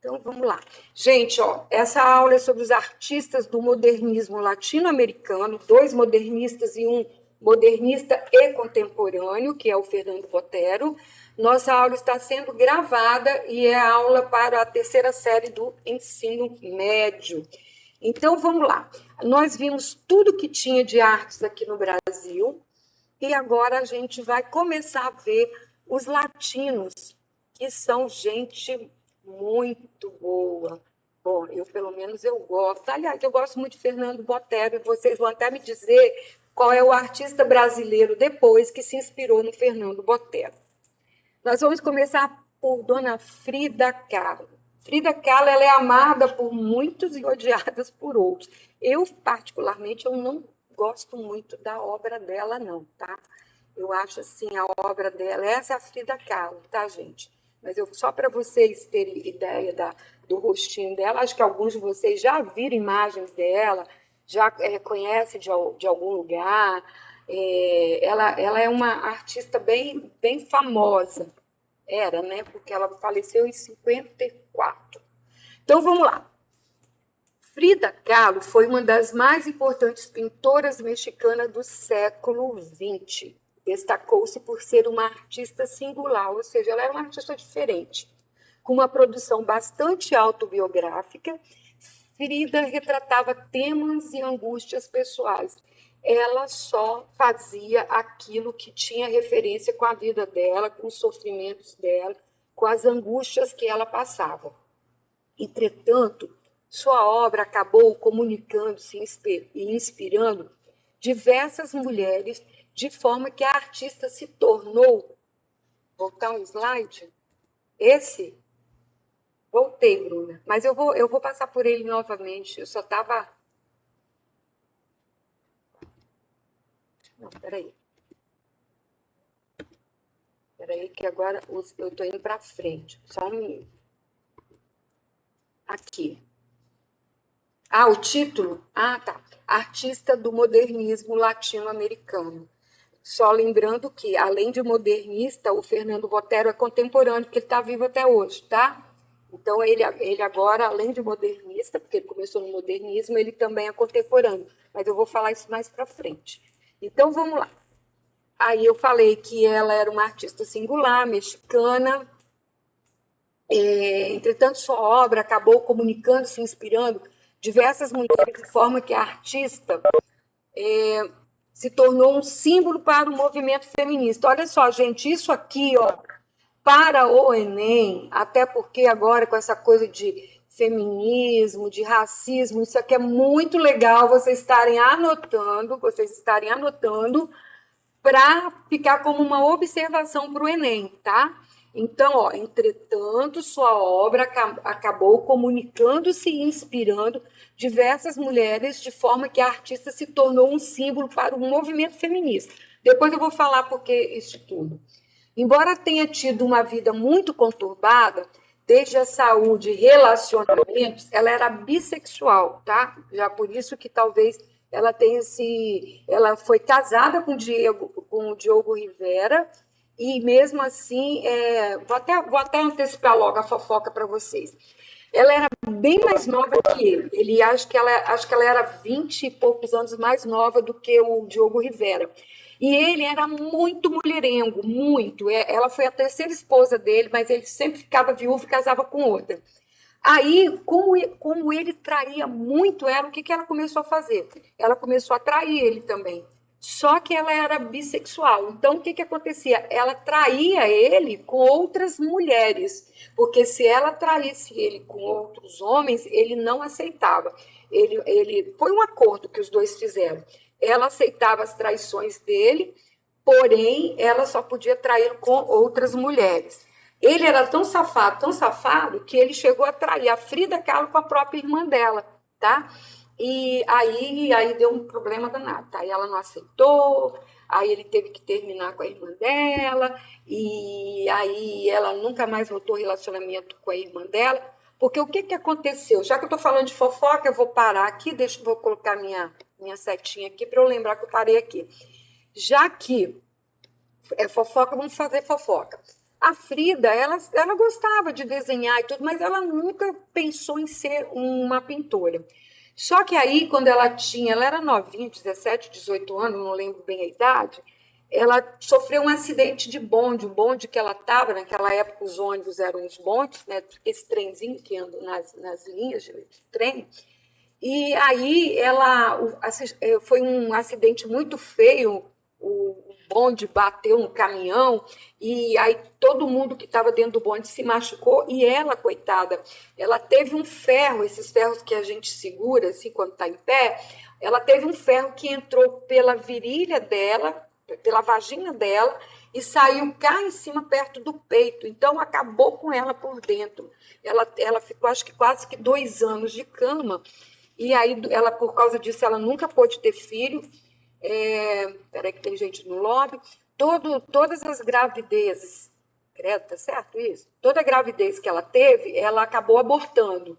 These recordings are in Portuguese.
Então, vamos lá. Gente, ó, essa aula é sobre os artistas do modernismo latino-americano, dois modernistas e um modernista e contemporâneo, que é o Fernando Botero. Nossa aula está sendo gravada e é aula para a terceira série do ensino médio. Então, vamos lá. Nós vimos tudo que tinha de artes aqui no Brasil e agora a gente vai começar a ver os latinos, que são gente muito boa. Bom, eu pelo menos eu gosto. Aliás, eu gosto muito de Fernando Botero, e vocês vão até me dizer qual é o artista brasileiro depois que se inspirou no Fernando Botero. Nós vamos começar por Dona Frida Kahlo. Frida Kahlo, ela é amada por muitos e odiada por outros. Eu, particularmente, eu não gosto muito da obra dela, não, tá? Eu acho, assim, a obra dela, essa é a Frida Kahlo, tá, gente? Mas só para vocês terem ideia do rostinho dela, acho que alguns de vocês já viram imagens dela, já conhecem de algum lugar. Ela é uma artista bem famosa. Era, né? Porque ela faleceu em 54. Então, vamos lá. Frida Kahlo foi uma das mais importantes pintoras mexicanas do século XX. Destacou-se por ser uma artista singular, ou seja, ela era uma artista diferente. Com uma produção bastante autobiográfica, Frida retratava temas e angústias pessoais. Ela só fazia aquilo que tinha referência com a vida dela, com os sofrimentos dela, com as angústias que ela passava. Entretanto, sua obra acabou comunicando-se e inspirando diversas mulheres, de forma que a artista se tornou. Voltar um slide? Esse? Voltei, Bruna. Mas eu vou passar por ele novamente. Eu só estava. Não, peraí. Peraí, que agora eu estou indo para frente. Só um minuto. Aqui. Ah, o título? Ah, tá. Artista do modernismo latino-americano. Só lembrando que, além de modernista, o Fernando Botero é contemporâneo, porque ele está vivo até hoje, tá? Então, ele agora, além de modernista, porque ele começou no modernismo, ele também é contemporâneo. Mas eu vou falar isso mais para frente. Então, vamos lá. Aí eu falei que ela era uma artista singular, mexicana. Entretanto, sua obra acabou comunicando-se, inspirando diversas mulheres, de forma que a artista se tornou um símbolo para o movimento feminista. Olha só, gente, isso aqui, ó, para o Enem, até porque agora com essa coisa de feminismo, de racismo, isso aqui é muito legal vocês estarem anotando para ficar como uma observação para o Enem, tá? Então, ó, entretanto, sua obra acabou comunicando-se e inspirando diversas mulheres, de forma que a artista se tornou um símbolo para o movimento feminista. Depois eu vou falar por que isso tudo. Embora tenha tido uma vida muito conturbada, desde a saúde e relacionamentos, ela era bissexual, tá? Já por isso que talvez ela foi casada com o Diogo Rivera, e mesmo assim, vou até antecipar logo a fofoca para vocês. Ela era bem mais nova que ele acho que ela era 20 e poucos anos mais nova do que o Diogo Rivera. E ele era muito mulherengo, muito. Ela foi a terceira esposa dele, mas ele sempre ficava viúvo e casava com outra. Aí, como ele traía muito ela, o que ela começou a fazer? Ela começou a trair ele também. Só que ela era bissexual. Então, o que acontecia? Ela traía ele com outras mulheres, porque se ela traísse ele com outros homens, ele não aceitava. Foi um acordo que os dois fizeram. Ela aceitava as traições dele, porém, ela só podia trair com outras mulheres. Ele era tão safado, que ele chegou a trair a Frida Kahlo com a própria irmã dela, tá? E aí deu um problema danado, tá? Aí ela não aceitou, aí ele teve que terminar com a irmã dela, e aí ela nunca mais voltou relacionamento com a irmã dela, porque o que aconteceu? Já que eu estou falando de fofoca, eu vou parar aqui, vou colocar minha setinha aqui para eu lembrar que eu parei aqui. Já que é fofoca, vamos fazer fofoca. A Frida, ela gostava de desenhar e tudo, mas ela nunca pensou em ser uma pintora. Só que aí, quando ela era novinha, 17, 18 anos, não lembro bem a idade, ela sofreu um acidente de bonde, o bonde que ela estava, naquela época os ônibus eram os bondes, né, esse trenzinho que anda nas linhas de trem, e aí foi um acidente muito feio, o bonde bateu no caminhão, e aí todo mundo que estava dentro do bonde se machucou, e ela, coitada, ela teve um ferro, esses ferros que a gente segura, assim, quando está em pé, ela teve um ferro que entrou pela virilha dela, pela vagina dela, e saiu cá em cima, perto do peito. Então, acabou com ela por dentro. Ela ficou, acho que quase que 2 anos de cama, e aí, ela, por causa disso, ela nunca pôde ter filho. Peraí que tem gente no lobby. Todas as gravidezes, credo, tá certo isso? Toda gravidez que ela teve, ela acabou abortando.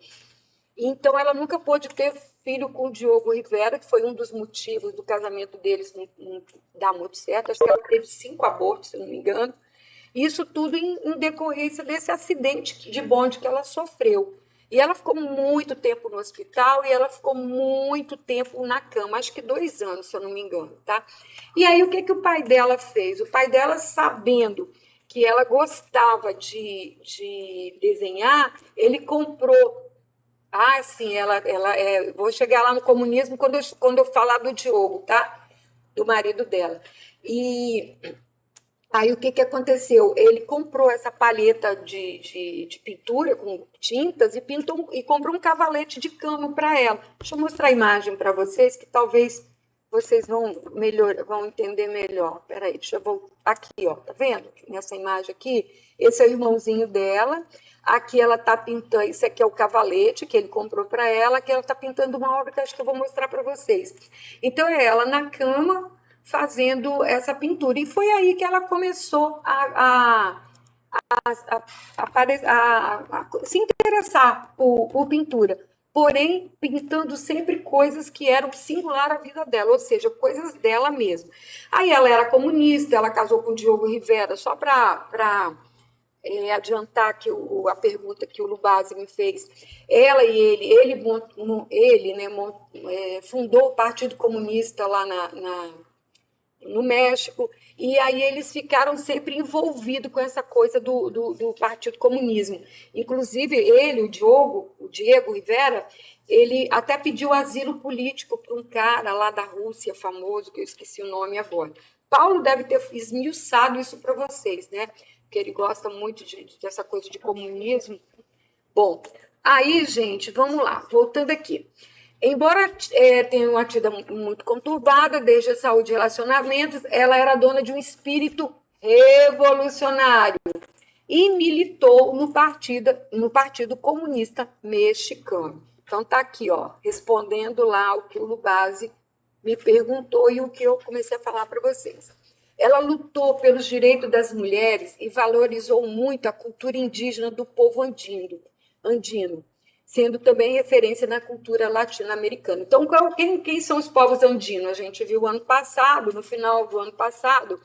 Então, ela nunca pôde ter filho com o Diogo Rivera, que foi um dos motivos do casamento deles não dar muito certo. Acho que ela teve 5 abortos, se não me engano. Isso tudo em decorrência desse acidente de bonde que ela sofreu. E ela ficou muito tempo no hospital e ela ficou muito tempo na cama, acho que 2 anos, se eu não me engano, tá? E aí, o que o pai dela fez? O pai dela, sabendo que ela gostava de desenhar, ele comprou. Ah, sim, vou chegar lá no comunismo quando eu falar do Diogo, tá? Do marido dela. E aí o que aconteceu? Ele comprou essa palheta de pintura com tintas e pintou e comprou um cavalete de cama para ela. Deixa eu mostrar a imagem para vocês, que talvez vocês vão entender melhor. Peraí, deixa eu voltar aqui, ó. Tá vendo? Nessa imagem aqui, esse é o irmãozinho dela. Aqui ela está pintando, isso aqui é o cavalete que ele comprou para ela, que ela está pintando uma obra que acho que eu vou mostrar para vocês. Então é ela na cama fazendo essa pintura. E foi aí que ela começou a se interessar por pintura, porém pintando sempre coisas que eram singular à vida dela, ou seja, coisas dela mesma. Aí ela era comunista, ela casou com o Diogo Rivera, só para adiantar que a pergunta que o Lubase me fez. Ela e ele né, fundou o Partido Comunista lá no México, e aí eles ficaram sempre envolvidos com essa coisa do Partido Comunismo. Inclusive, ele, o Diego Rivera, ele até pediu asilo político para um cara lá da Rússia, famoso, que eu esqueci o nome agora. Paulo deve ter esmiuçado isso para vocês, né? Porque ele gosta muito dessa coisa de comunismo. Bom, aí, gente, vamos lá, voltando aqui. Embora tenha uma vida muito conturbada, desde a saúde e relacionamentos, ela era dona de um espírito revolucionário e militou no Partido Comunista Mexicano. Então, está aqui, ó, respondendo lá o que o Lubase me perguntou e o que eu comecei a falar para vocês. Ela lutou pelos direitos das mulheres e valorizou muito a cultura indígena do povo andino, sendo também referência na cultura latino-americana. Então, quem são os povos andinos? A gente viu ano passado, no final do ano passado,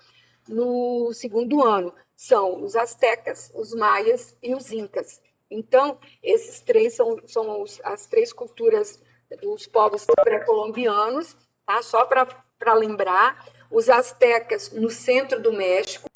no segundo ano, são os astecas, os maias e os incas. Então, esses três são as três culturas dos povos pré-colombianos, tá? Só para lembrar, os astecas no centro do México,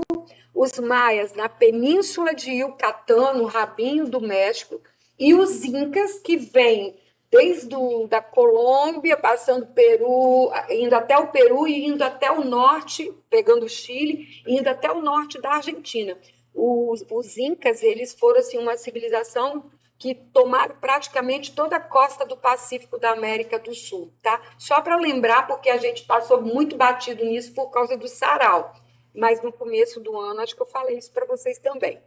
os maias na península de Yucatán, no rabinho do México, e os incas que vêm desde da Colômbia, passando Peru, indo até o Peru e indo até o norte, pegando o Chile, indo até o norte da Argentina. Os incas, eles foram assim, uma civilização que tomaram praticamente toda a costa do Pacífico da América do Sul, tá? Só para lembrar, porque a gente passou muito batido nisso por causa do sarau, mas no começo do ano acho que eu falei isso para vocês também.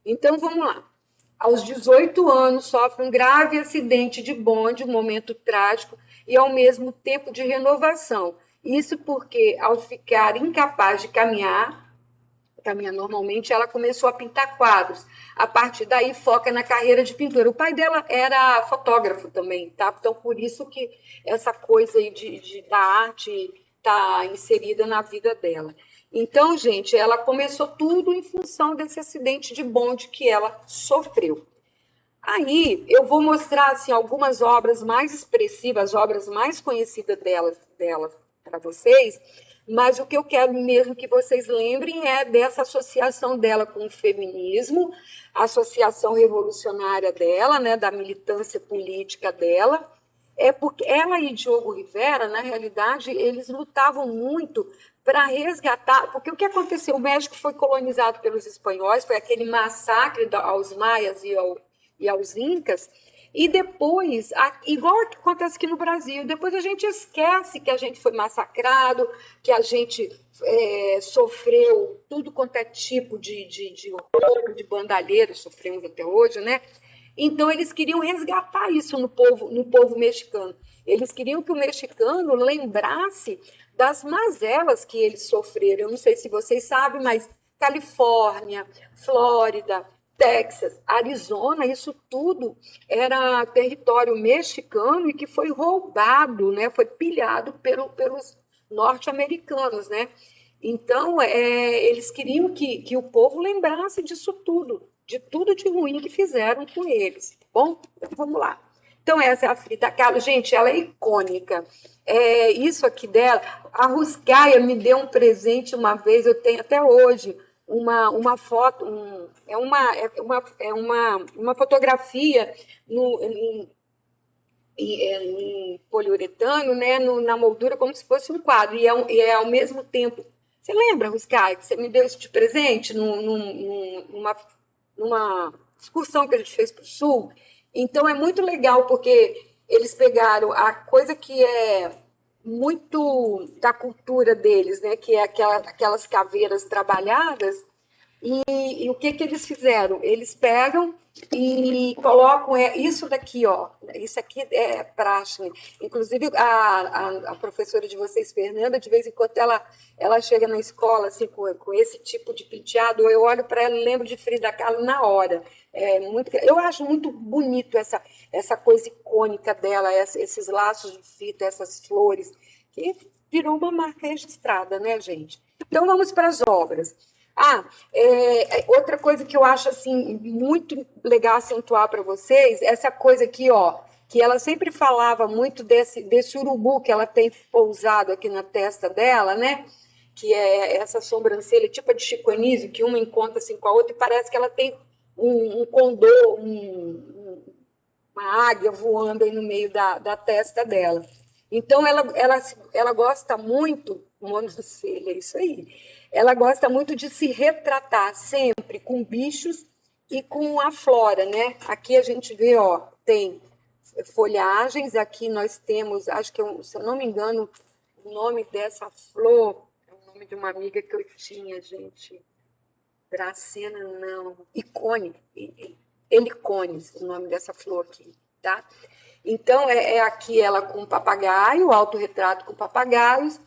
Então vamos lá. Aos 18 anos, sofre um grave acidente de bonde, um momento trágico e, ao mesmo tempo, de renovação. Isso porque, ao ficar incapaz de caminhar normalmente, ela começou a pintar quadros. A partir daí, foca na carreira de pintora. O pai dela era fotógrafo também, tá? Então, por isso que essa coisa aí da arte está inserida na vida dela. Então, gente, ela começou tudo em função desse acidente de bonde que ela sofreu. Aí eu vou mostrar assim, algumas obras mais expressivas, as obras mais conhecidas dela para vocês, mas o que eu quero mesmo que vocês lembrem é dessa associação dela com o feminismo, a associação revolucionária dela, né, da militância política dela. É porque ela e Diogo Rivera, na realidade, eles lutavam muito para resgatar, porque o que aconteceu? O México foi colonizado pelos espanhóis, foi aquele massacre aos maias e aos incas, e depois, igual acontece aqui no Brasil, depois a gente esquece que a gente foi massacrado, que a gente sofreu tudo quanto é tipo de horror, de bandalheira, sofremos até hoje, né? Então, eles queriam resgatar isso no povo mexicano. Eles queriam que o mexicano lembrasse das mazelas que eles sofreram. Eu não sei se vocês sabem, mas Califórnia, Flórida, Texas, Arizona, isso tudo era território mexicano e que foi roubado, né? Foi pilhado pelos norte-americanos, né? Então, eles queriam que o povo lembrasse disso tudo, de tudo de ruim que fizeram com eles. Tá bom, então, vamos lá. Então, essa é a Frida Kahlo. Gente, ela é icônica. Isso aqui dela, a Ruscaia me deu um presente uma vez, eu tenho até hoje uma foto, uma fotografia em poliuretano, né, na moldura, como se fosse um quadro, e é ao mesmo tempo. Você lembra, Ruscai, que você me deu isso de presente numa excursão que a gente fez para o Sul? Então é muito legal, porque eles pegaram a coisa que é muito da cultura deles, né, que é aquelas caveiras trabalhadas, e o que que eles fizeram? Eles pegam e colocam isso daqui, ó. Isso aqui é praxe. Inclusive, a professora de vocês, Fernanda, de vez em quando ela chega na escola assim, com esse tipo de penteado, eu olho para ela e lembro de Frida Kahlo na hora. Eu acho muito bonito essa coisa icônica dela, esses laços de fita, essas flores, que virou uma marca registrada, né, gente? Então, vamos para as obras. Outra coisa que eu acho assim muito legal acentuar para vocês, essa coisa aqui, ó, que ela sempre falava muito desse urubu que ela tem pousado aqui na testa dela, né? Que é essa sobrancelha tipo a de Chico Anísio, que uma encontra assim com a outra e parece que ela tem um condor, uma águia voando aí no meio da testa dela. Então, ela gosta muito, monocelha, é isso aí, ela gosta muito de se retratar sempre com bichos e com a flora, né? Aqui a gente vê, ó, tem folhagens, aqui nós temos, acho que, se eu não me engano, o nome dessa flor, é o nome de uma amiga que eu tinha, gente, Dracena, não, Icone, Helicones, o nome dessa flor aqui, tá? Então, aqui ela com papagaio, autorretrato com papagaios,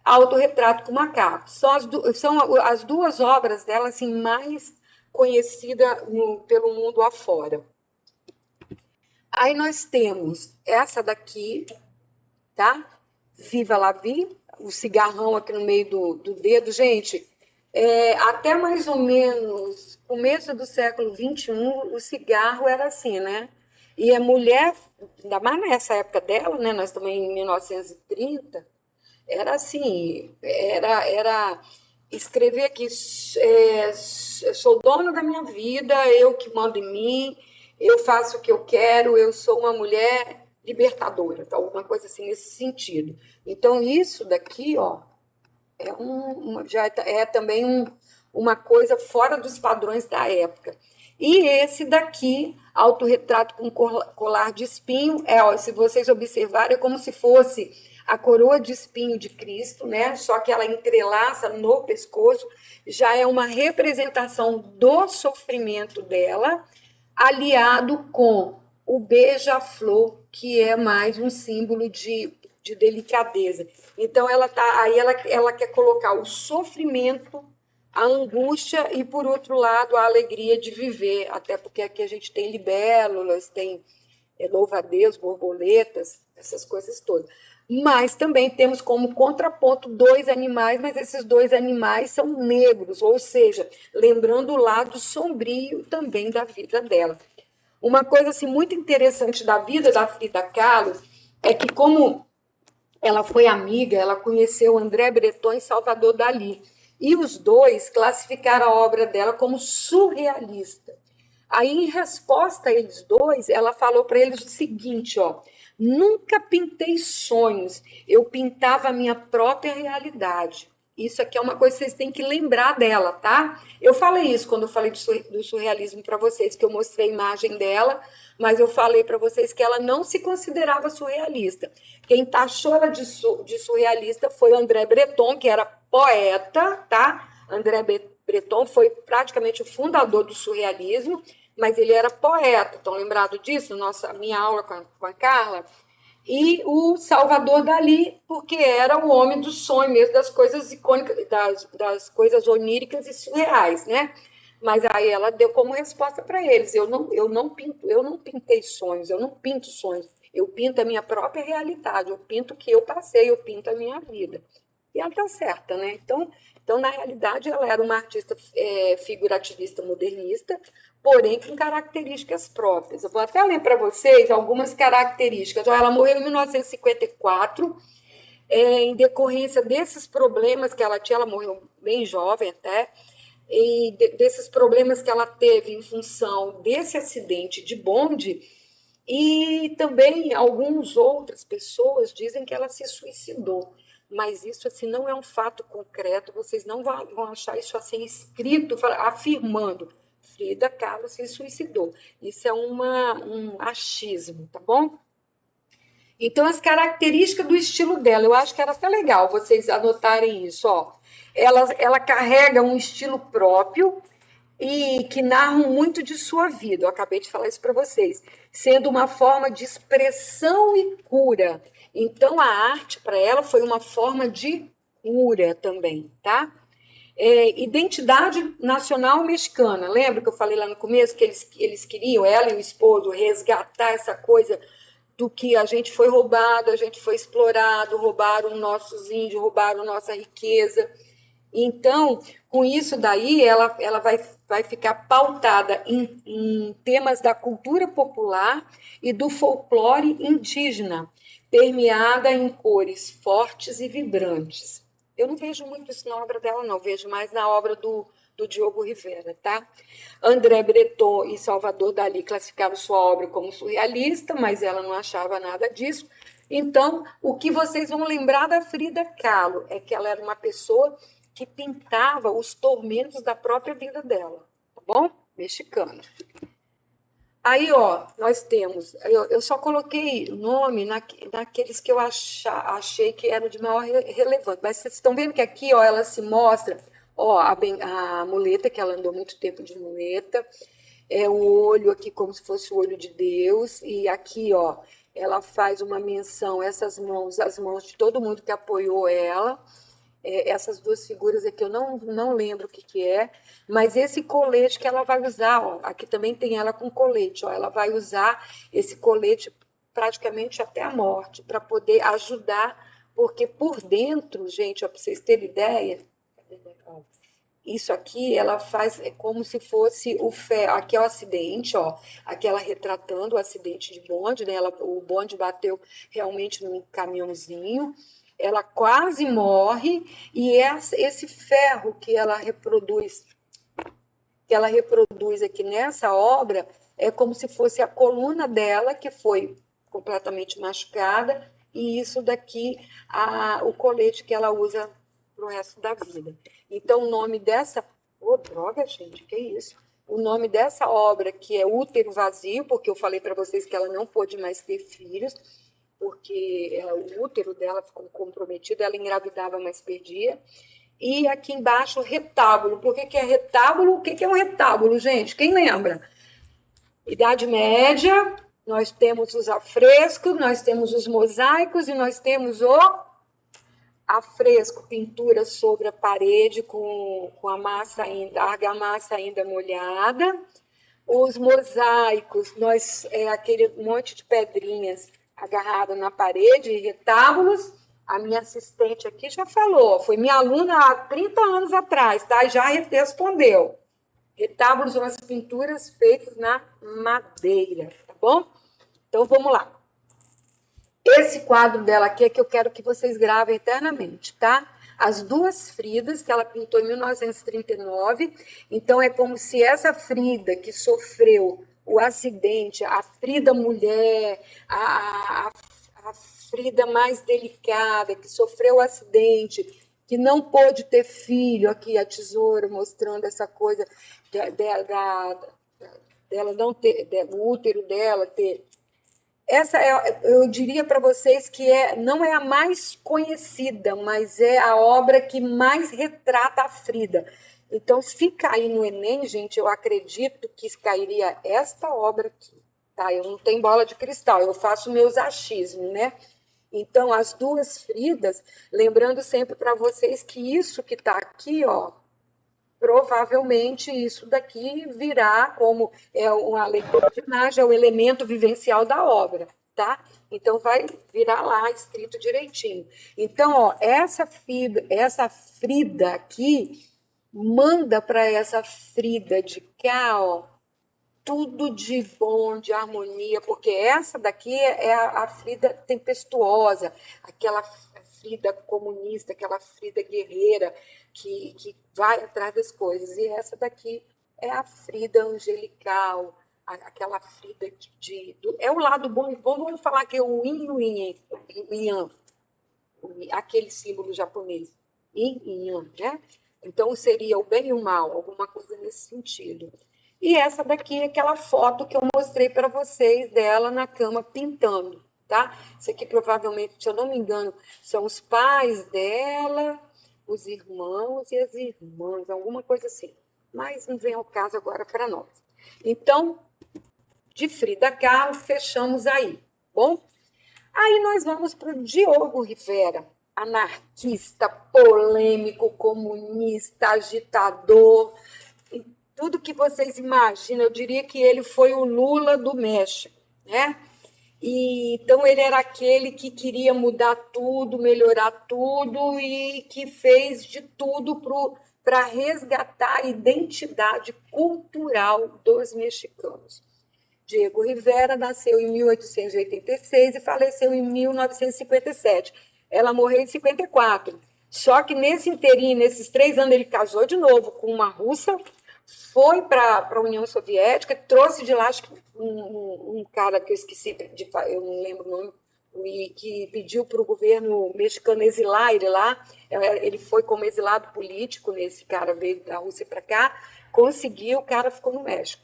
autorretrato com macaco. São as duas obras dela assim, mais conhecidas pelo mundo afora. Aí nós temos essa daqui, tá? Viva la vie, o cigarrão aqui no meio do dedo. Gente, até mais ou menos começo do século XXI, o cigarro era assim, né? E a mulher, ainda mais nessa época dela, né? Nós estamos em 1930, era assim, era escrever aqui, sou dono da minha vida, eu que mando em mim, eu faço o que eu quero, eu sou uma mulher libertadora, tá? Alguma coisa assim nesse sentido. Então, isso daqui, ó, já é também uma coisa fora dos padrões da época. E esse daqui, autorretrato com colar de espinho, ó, se vocês observarem, é como se fosse a coroa de espinho de Cristo, né? Só que ela entrelaça no pescoço, já é uma representação do sofrimento dela, aliado com o beija-flor, que é mais um símbolo de delicadeza. Então, ela quer colocar o sofrimento, a angústia e, por outro lado, a alegria de viver, até porque aqui a gente tem libélulas, tem louva-a-Deus, borboletas, essas coisas todas. Mas também temos como contraponto dois animais, mas esses dois animais são negros, ou seja, lembrando o lado sombrio também da vida dela. Uma coisa assim, muito interessante da vida da Frida Kahlo é que, como ela foi amiga, ela conheceu André Breton e Salvador Dalí. E os dois classificaram a obra dela como surrealista. Aí, em resposta a eles dois, ela falou para eles o seguinte, ó: nunca pintei sonhos, eu pintava a minha própria realidade. Isso aqui é uma coisa que vocês têm que lembrar dela, tá? Eu falei isso quando eu falei do surrealismo para vocês, que eu mostrei a imagem dela, mas eu falei para vocês que ela não se considerava surrealista. Quem taxou ela de surrealista foi o André Breton, que era poeta, tá? André Breton foi praticamente o fundador do surrealismo, mas ele era poeta. Estão lembrados disso? Minha aula com a Carla? E o Salvador Dalí, porque era o homem do sonho mesmo, das coisas icônicas, das coisas oníricas e surreais, né? Mas aí ela deu como resposta para eles: eu não pintei sonhos, eu não pinto sonhos, eu pinto a minha própria realidade, eu pinto o que eu passei, eu pinto a minha vida. E ela está certa, né? Então, na realidade, ela era uma artista figurativista modernista, porém com características próprias. Eu vou até ler para vocês algumas características. Ela morreu em 1954, em decorrência desses problemas que ela tinha, ela morreu bem jovem até, e desses problemas que ela teve em função desse acidente de bonde, e também algumas outras pessoas dizem que ela se suicidou. Mas isso assim não é um fato concreto, vocês não vão achar isso assim escrito, afirmando Frida Kahlo se suicidou. Isso é um achismo, tá bom? Então, as características do estilo dela, eu acho que era até legal vocês anotarem isso. Ó. Ela carrega um estilo próprio e que narram muito de sua vida. Eu acabei de falar isso para vocês, sendo uma forma de expressão e cura. Então, a arte para ela foi uma forma de cura também, tá? Identidade nacional mexicana. Lembra que eu falei lá no começo que eles queriam, ela e o esposo, resgatar essa coisa do que a gente foi roubado, a gente foi explorado, roubaram nossos índios, roubaram nossa riqueza. Então, com isso daí, ela vai ficar pautada em temas da cultura popular e do folclore indígena, permeada em cores fortes e vibrantes. Eu não vejo muito isso na obra dela, não, vejo mais na obra do Diogo Rivera, tá? André Breton e Salvador Dalí classificaram sua obra como surrealista, mas ela não achava nada disso. Então, o que vocês vão lembrar da Frida Kahlo é que ela era uma pessoa que pintava os tormentos da própria vida dela, tá bom? Mexicana. Aí, ó, nós temos. Eu só coloquei nome naqueles que eu achei que eram de maior relevância. Mas vocês estão vendo que aqui, ó, ela se mostra, ó, a muleta, que ela andou muito tempo de muleta, é o olho aqui como se fosse o olho de Deus, e aqui, ó, ela faz uma menção, essas mãos, as mãos de todo mundo que apoiou ela, essas duas figuras aqui eu não lembro o que é, mas esse colete que ela vai usar, ó, aqui também tem ela com colete, ó, ela vai usar esse colete praticamente até a morte, para poder ajudar, porque por dentro, gente, para vocês terem ideia, isso aqui ela faz como se fosse o ferro. Aqui é o acidente, ó. Aqui ela retratando o acidente de bonde, né? O bonde bateu realmente num caminhãozinho. Ela quase morre e esse ferro que ela reproduz aqui nessa obra, é como se fosse a coluna dela que foi completamente machucada e isso daqui o colete que ela usa para o resto da vida. Então, o nome dessa. Ô, droga, gente, que isso? O nome dessa obra, que é Útero Vazio, porque eu falei para vocês que ela não pôde mais ter filhos, porque o útero dela ficou comprometido, ela engravidava, mas perdia. E aqui embaixo, retábulo. Por que, que é retábulo? O que, que é um retábulo, gente? Quem lembra? Idade Média, nós temos os afrescos, nós temos os mosaicos e nós temos o afresco, pintura sobre a parede com a massa ainda, a argamassa ainda molhada. Os mosaicos, aquele monte de pedrinhas agarrada na parede, retábulos. A minha assistente aqui já falou, foi minha aluna há 30 anos atrás, tá? Já respondeu. Retábulos são as pinturas feitas na madeira, tá bom? Então vamos lá. Esse quadro dela aqui é que eu quero que vocês gravem eternamente, tá? As duas Fridas que ela pintou em 1939. Então é como se essa Frida que sofreu o acidente, a Frida mulher, a Frida mais delicada, que sofreu o acidente, que não pôde ter filho, aqui a tesoura mostrando essa coisa dela não ter, o útero dela ter. Essa eu diria para vocês que não é a mais conhecida, mas é a obra que mais retrata a Frida. Então, se cair no Enem, gente, eu acredito que cairia esta obra aqui. Tá? Eu não tenho bola de cristal, eu faço meus achismos, né? Então, as duas Fridas, lembrando sempre para vocês que isso que está aqui, ó, provavelmente isso daqui virá como uma leitura de imagem, é o elemento vivencial da obra, tá? Então vai virar lá escrito direitinho. Então, ó, essa Frida aqui manda para essa Frida de cá, ó, tudo de bom, de harmonia, porque essa daqui é a Frida tempestuosa, aquela Frida comunista, aquela Frida guerreira que vai atrás das coisas. E essa daqui é a Frida angelical, aquela Frida é o lado bom. Vamos falar que é o yin e o yang, aquele símbolo japonês, yin e yang, né? Então seria o bem e o mal, alguma coisa nesse sentido. E essa daqui é aquela foto que eu mostrei para vocês dela na cama pintando, tá? Isso aqui provavelmente, se eu não me engano, são os pais dela, os irmãos e as irmãs, alguma coisa assim. Mas não vem ao caso agora para nós. Então, de Frida Kahlo, fechamos aí, bom? Aí nós vamos para o Diogo Rivera, anarquista, polêmico, comunista, agitador, tudo que vocês imaginam. Eu diria que ele foi o Lula do México, né? Então ele era aquele que queria mudar tudo, melhorar tudo e que fez de tudo para resgatar a identidade cultural dos mexicanos. Diego Rivera nasceu em 1886 e faleceu em 1957. Ela morreu em 54. Só que nesse inteirinho, nesses 3 anos, ele casou de novo com uma russa, foi para a União Soviética, trouxe de lá acho que um cara que eu esqueci, eu não lembro o nome, e que pediu para o governo mexicano exilar ele lá. Ele foi como exilado político, nesse cara veio da Rússia para cá, conseguiu, o cara ficou no México.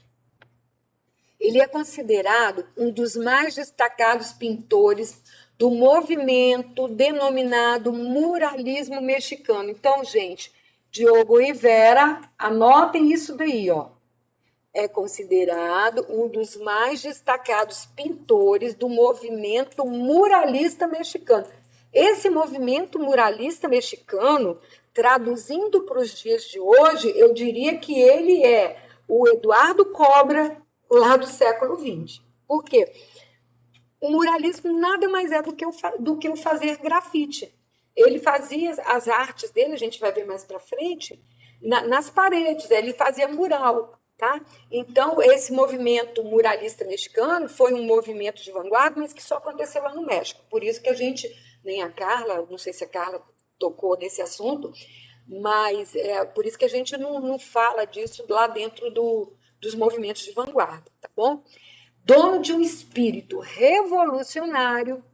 Ele é considerado um dos mais destacados pintores do movimento denominado muralismo mexicano. Então, gente, Diogo Rivera, anotem isso daí, ó. É considerado um dos mais destacados pintores do movimento muralista mexicano. Esse movimento muralista mexicano, traduzindo para os dias de hoje, eu diria que ele é o Eduardo Cobra lá do século XX. Por quê? O muralismo nada mais é do que o fazer grafite. Ele fazia as artes dele, a gente vai ver mais para frente, nas paredes, ele fazia mural. Tá? Então, esse movimento muralista mexicano foi um movimento de vanguarda, mas que só aconteceu lá no México. Por isso que a gente, nem a Carla, não sei se a Carla tocou nesse assunto, mas por isso que a gente não fala disso lá dentro dos movimentos de vanguarda, tá bom? Dono de um espírito revolucionário,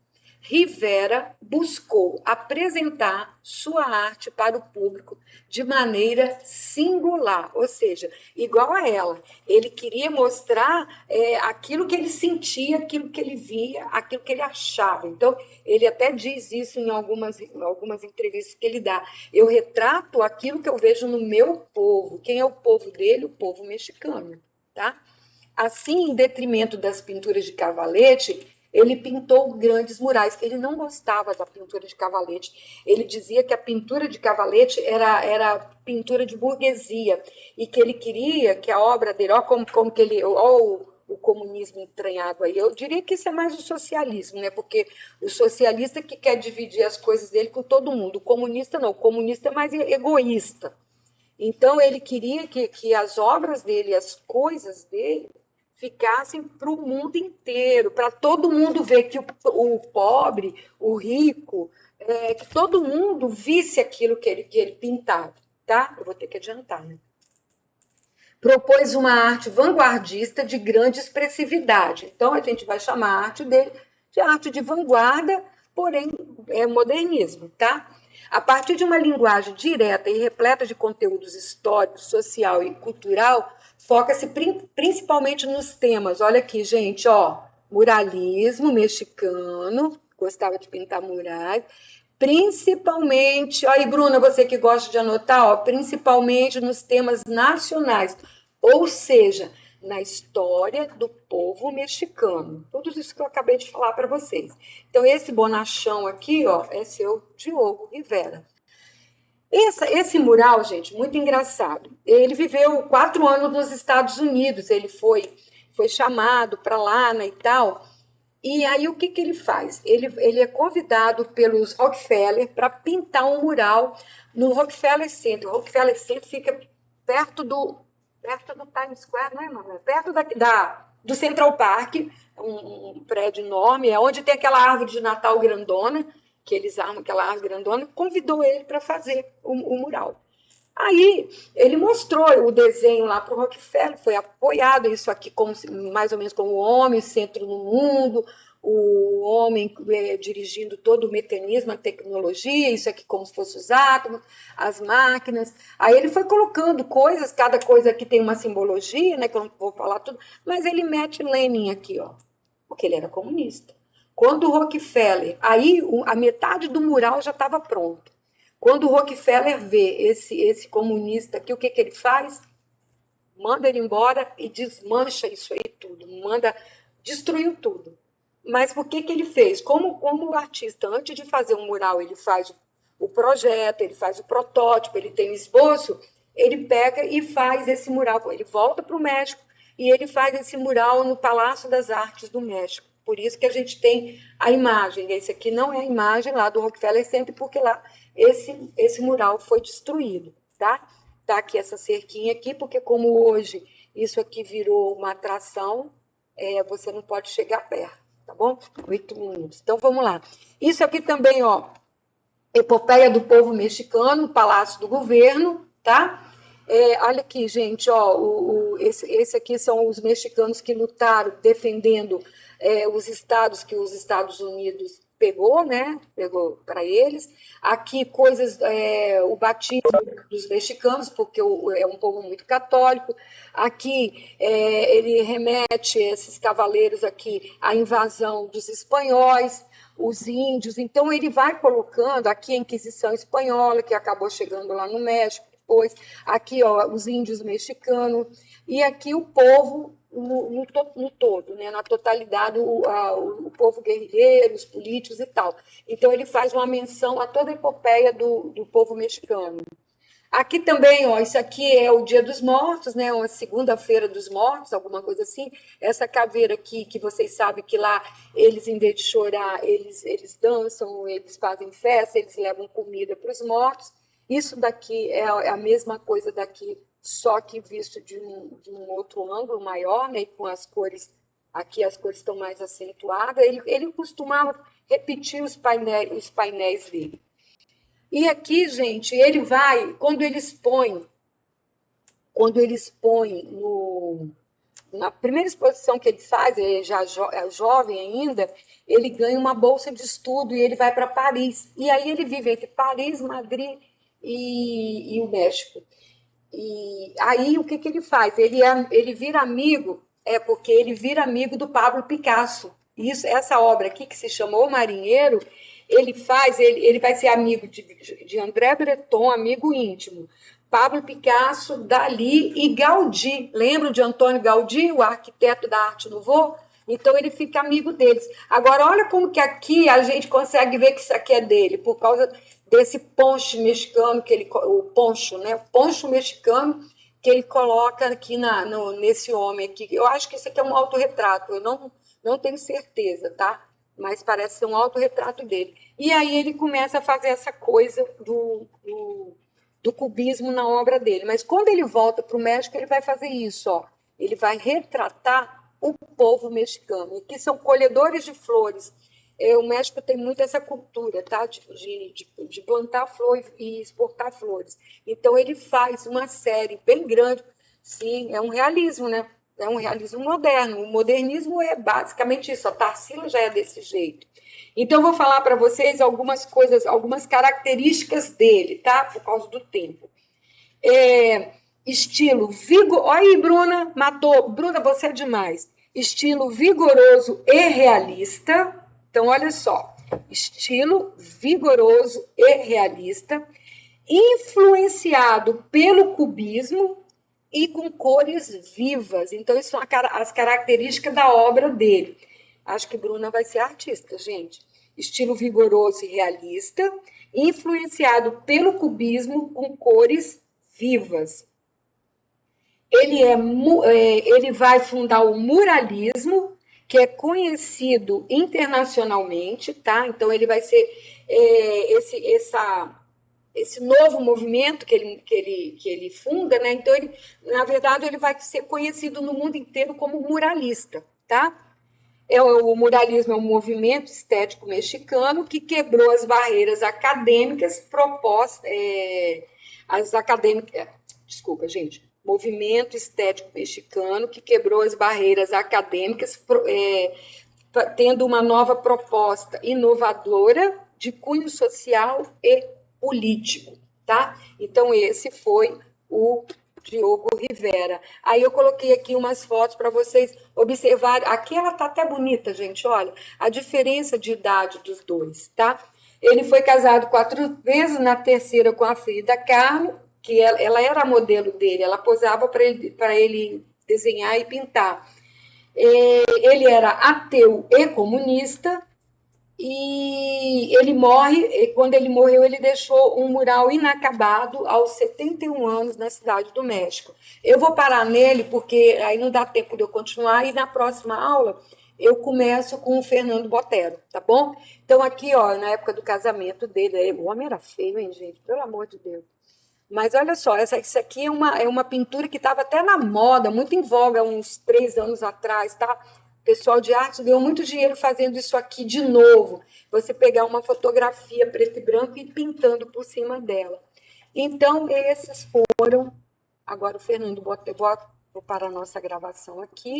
Rivera buscou apresentar sua arte para o público de maneira singular, ou seja, igual a ela. Ele queria mostrar aquilo que ele sentia, aquilo que ele via, aquilo que ele achava. Então, ele até diz isso em algumas entrevistas que ele dá. Eu retrato aquilo que eu vejo no meu povo. Quem é o povo dele? O povo mexicano, tá? Assim, em detrimento das pinturas de Cavalete, ele pintou grandes murais. Ele não gostava da pintura de Cavalete. Ele dizia que a pintura de Cavalete era pintura de burguesia e que ele queria que a obra dele, ó, como que ele, ó, o comunismo entranhado aí. Eu diria que isso é mais o socialismo, né? Porque o socialista que quer dividir as coisas dele com todo mundo. O comunista não, o comunista é mais egoísta. Então, ele queria que as obras dele, as coisas dele, ficassem para o mundo inteiro, para todo mundo ver que o pobre, o rico, que todo mundo visse aquilo que ele pintava. Tá? Eu vou ter que adiantar, né? Propôs uma arte vanguardista de grande expressividade. Então, a gente vai chamar a arte dele de arte de vanguarda, porém é modernismo, tá? A partir de uma linguagem direta e repleta de conteúdos histórico, social e cultural, foca-se principalmente nos temas. Olha aqui, gente, ó, muralismo mexicano, gostava de pintar murais, principalmente, aí Bruna, você que gosta de anotar, ó, principalmente nos temas nacionais, ou seja, na história do povo mexicano. Tudo isso que eu acabei de falar para vocês. Então, esse bonachão aqui, ó, é seu Diogo Rivera. Esse mural, gente, muito engraçado. Ele viveu 4 anos nos Estados Unidos, ele foi chamado para lá, né, e tal. E aí o que ele faz? Ele é convidado pelos Rockefeller para pintar um mural no Rockefeller Center. O Rockefeller Center fica perto do Times Square, não é, mano? Perto do Central Park, um prédio enorme, é onde tem aquela árvore de Natal grandona, que eles armam aquela árvore grandona, convidou ele para fazer o mural. Aí ele mostrou o desenho lá para o Rockefeller, foi apoiado isso aqui como mais ou menos como o homem, centro no mundo, o homem dirigindo todo o mecanismo, a tecnologia, isso aqui como se fosse os átomos, as máquinas. Aí ele foi colocando coisas, cada coisa aqui tem uma simbologia, né, que eu não vou falar tudo, mas ele mete Lenin aqui, ó, porque ele era comunista. Quando o Rockefeller, aí a metade do mural já estava pronto. Quando o Rockefeller vê esse comunista aqui, o que ele faz? Manda ele embora e desmancha isso aí tudo, destruiu tudo. Mas por que ele fez? Como o artista, antes de fazer um mural, ele faz o projeto, ele faz o protótipo, ele tem o esboço, ele pega e faz esse mural. Ele volta para o México e ele faz esse mural no Palácio das Artes do México. Por isso que a gente tem a imagem. Esse aqui não é a imagem lá do Rockefeller Center, porque lá esse mural foi destruído, tá? Tá aqui essa cerquinha aqui, porque como hoje isso aqui virou uma atração, você não pode chegar perto, tá bom? 8 minutos. Então vamos lá. Isso aqui também, ó, Epopeia do Povo Mexicano, Palácio do Governo, tá? Olha aqui, gente, ó, esse aqui são os mexicanos que lutaram defendendo os estados que os Estados Unidos pegou, né? Pegou para eles. Aqui coisas, o batismo dos mexicanos, porque é um povo muito católico. Aqui ele remete esses cavaleiros aqui à invasão dos espanhóis, os índios. Então ele vai colocando aqui a Inquisição espanhola, que acabou chegando lá no México depois. Aqui, ó, os índios mexicanos e aqui o povo no todo, né, na totalidade, o povo guerrilheiro, os políticos e tal. Então, ele faz uma menção a toda a epopeia do povo mexicano. Aqui também, ó, isso aqui é o Dia dos Mortos, né, uma segunda-feira dos mortos, alguma coisa assim. Essa caveira aqui, que vocês sabem que lá eles, em vez de chorar, eles dançam, eles fazem festa, eles levam comida para os mortos. Isso daqui é a mesma coisa daqui, só que visto de um outro ângulo maior, né, com as cores, aqui as cores estão mais acentuadas. Ele costumava repetir os painéis dele. E aqui, gente, ele vai, quando ele expõe na primeira exposição que ele faz, ele já é jovem ainda, ele ganha uma bolsa de estudo e ele vai para Paris. E aí ele vive entre Paris, Madrid e o México. E aí o que ele faz? Ele vira amigo, porque ele vira amigo do Pablo Picasso. Essa obra aqui, que se chamou O Marinheiro, ele vai ser amigo de André Breton, amigo íntimo. Pablo Picasso, Dalí e Gaudí. Lembram de Antônio Gaudí, o arquiteto da Arte Nouveau? Então ele fica amigo deles. Agora, olha como que aqui a gente consegue ver que isso aqui é dele, por causa desse poncho mexicano, o poncho, né? O poncho mexicano que ele coloca aqui nesse homem aqui. Eu acho que isso aqui é um autorretrato, eu não tenho certeza, tá? Mas parece ser um autorretrato dele. E aí ele começa a fazer essa coisa do cubismo na obra dele. Mas quando ele volta para o México, ele vai fazer isso, ó. Ele vai retratar o povo mexicano, que são colhedores de flores. O México tem muito essa cultura, tá? De plantar flores e exportar flores. Então ele faz uma série bem grande. Sim, é um realismo, né? É um realismo moderno. O modernismo é basicamente isso. A Tarsila já é desse jeito. Então, eu vou falar para vocês algumas coisas, algumas características dele, tá? Por causa do tempo. Estilo vigor. Olha aí, Bruna, matou. Bruna, você é demais. Estilo vigoroso e realista. Então, olha só. Estilo vigoroso e realista, influenciado pelo cubismo e com cores vivas. Então, isso são as características da obra dele. Acho que Bruna vai ser artista, gente. Estilo vigoroso e realista, influenciado pelo cubismo com cores vivas. Ele vai fundar o muralismo, que é conhecido internacionalmente, tá? Então ele vai ser esse novo movimento que ele funda, né? Então na verdade, ele vai ser conhecido no mundo inteiro como muralista, tá? O muralismo é um movimento estético mexicano que quebrou as barreiras acadêmicas propostas, as acadêmicas, desculpa, gente, movimento estético mexicano que quebrou as barreiras acadêmicas, tendo uma nova proposta inovadora de cunho social e político, tá? Então esse foi o Diogo Rivera. Aí eu coloquei aqui umas fotos para vocês observarem. Aqui ela tá até bonita, gente, olha, a diferença de idade dos dois, tá? Ele foi casado 4 vezes, na terceira com a Frida Kahlo, que ela era a modelo dele, ela posava para ele desenhar e pintar. Ele era ateu e comunista, e ele morre, e quando ele morreu, ele deixou um mural inacabado aos 71 anos na Cidade do México. Eu vou parar nele, porque aí não dá tempo de eu continuar, e na próxima aula eu começo com o Fernando Botero, tá bom? Então, aqui, ó, na época do casamento dele, o homem era feio, hein, gente? Pelo amor de Deus. Mas olha só, isso aqui é uma pintura que estava até na moda, muito em voga, uns 3 anos atrás, tá? O pessoal de arte ganhou muito dinheiro fazendo isso aqui de novo. Você pegar uma fotografia preto e branco e pintando por cima dela. Então, esses foram. Agora o Fernando, vou parar a nossa gravação aqui.